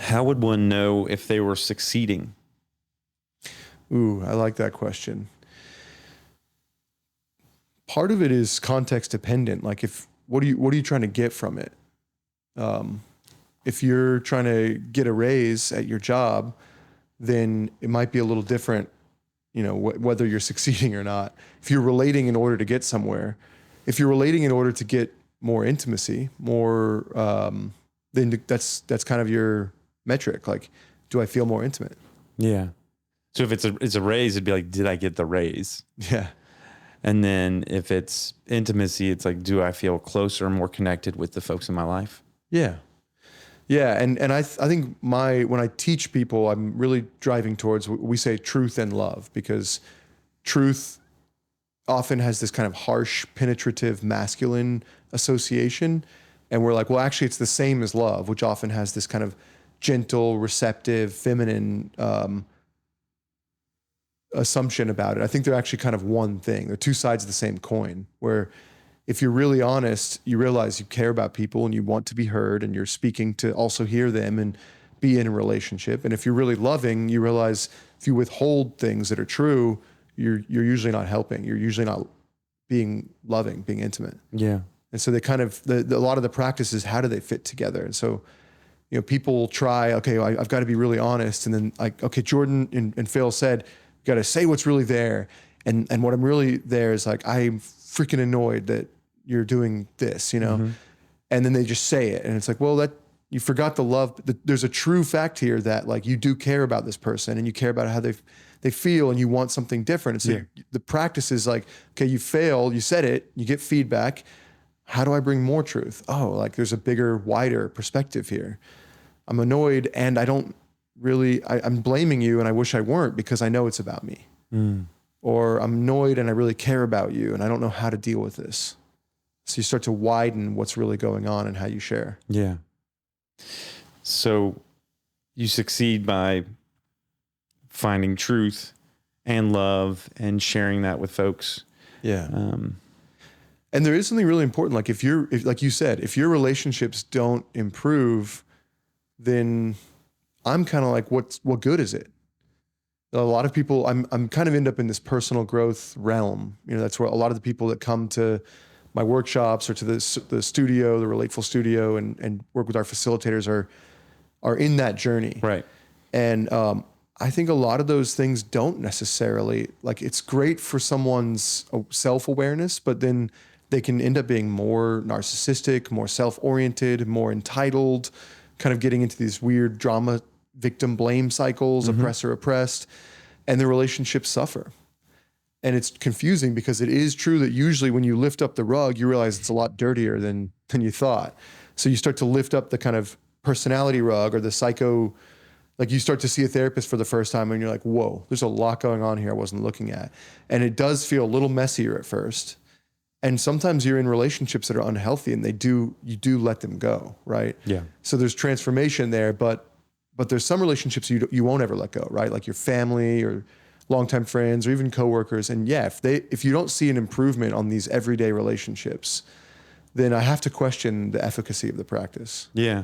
How would one know if they were succeeding? Ooh, I like that question. Part of it is context dependent. Like what are you trying to get from it? If you're trying to get a raise at your job, then it might be a little different, whether you're succeeding or not. If you're relating in order to get somewhere, if you're relating in order to get more intimacy, then that's kind of your metric. Like, do I feel more intimate? Yeah. So if it's a raise, it'd be like, did I get the raise? Yeah. And then if it's intimacy, it's like, do I feel closer, more connected with the folks in my life? Yeah. Yeah. And I think when I teach people, I'm really driving towards, we say truth and love, because truth often has this kind of harsh, penetrative, masculine association. And we're like, well, actually it's the same as love, which often has this kind of gentle, receptive, feminine, assumption about it. I think they're actually kind of one thing. They're two sides of the same coin, where if you're really honest, you realize you care about people and you want to be heard, and you're speaking to also hear them and be in a relationship. And if you're really loving, you realize if you withhold things that are true, you're usually not helping. You're usually not being loving, being intimate. Yeah. And so they kind of, a lot of the practice is how do they fit together? And so, people try, okay, I've got to be really honest. And then like, okay, Jordan and Phil said, got to say what's really there. And what I'm really there is like, I'm freaking annoyed that you're doing this, Mm-hmm. and then they just say it. And it's like, well, that you forgot the love. There's a true fact here that like you do care about this person and you care about how they feel and you want something different. And so the practice is like, okay, you failed, you said it, you get feedback. How do I bring more truth? Oh, like there's a bigger, wider perspective here. I'm annoyed and I don't really, I'm blaming you and I wish I weren't because I know it's about me. Or I'm annoyed and I really care about you and I don't know how to deal with this. So you start to widen what's really going on and how you share. Yeah. So you succeed by finding truth and love and sharing that with folks. Yeah. And there is something really important. Like if like you said, if your relationships don't improve, then I'm kind of like, what good is it? A lot of people, I'm kind of end up in this personal growth realm. That's where a lot of the people that come to my workshops or to the studio, the Relateful studio, and work with our facilitators are in that journey. Right. And I think a lot of those things don't necessarily, like it's great for someone's self-awareness, but then they can end up being more narcissistic, more self-oriented, more entitled, kind of getting into these weird drama, victim blame cycles, oppressor oppressed, and the relationships suffer. And it's confusing because it is true that usually when you lift up the rug, you realize it's a lot dirtier than you thought. So you start to lift up the kind of personality rug or the psycho, like you start to see a therapist for the first time and you're like, whoa, there's a lot going on here I wasn't looking at. And it does feel a little messier at first. And sometimes you're in relationships that are unhealthy and you do let them go, right? Yeah. So there's transformation there, but there's some relationships you won't ever let go, right? Like your family or longtime friends or even coworkers. And yeah, if you don't see an improvement on these everyday relationships, then I have to question the efficacy of the practice. Yeah.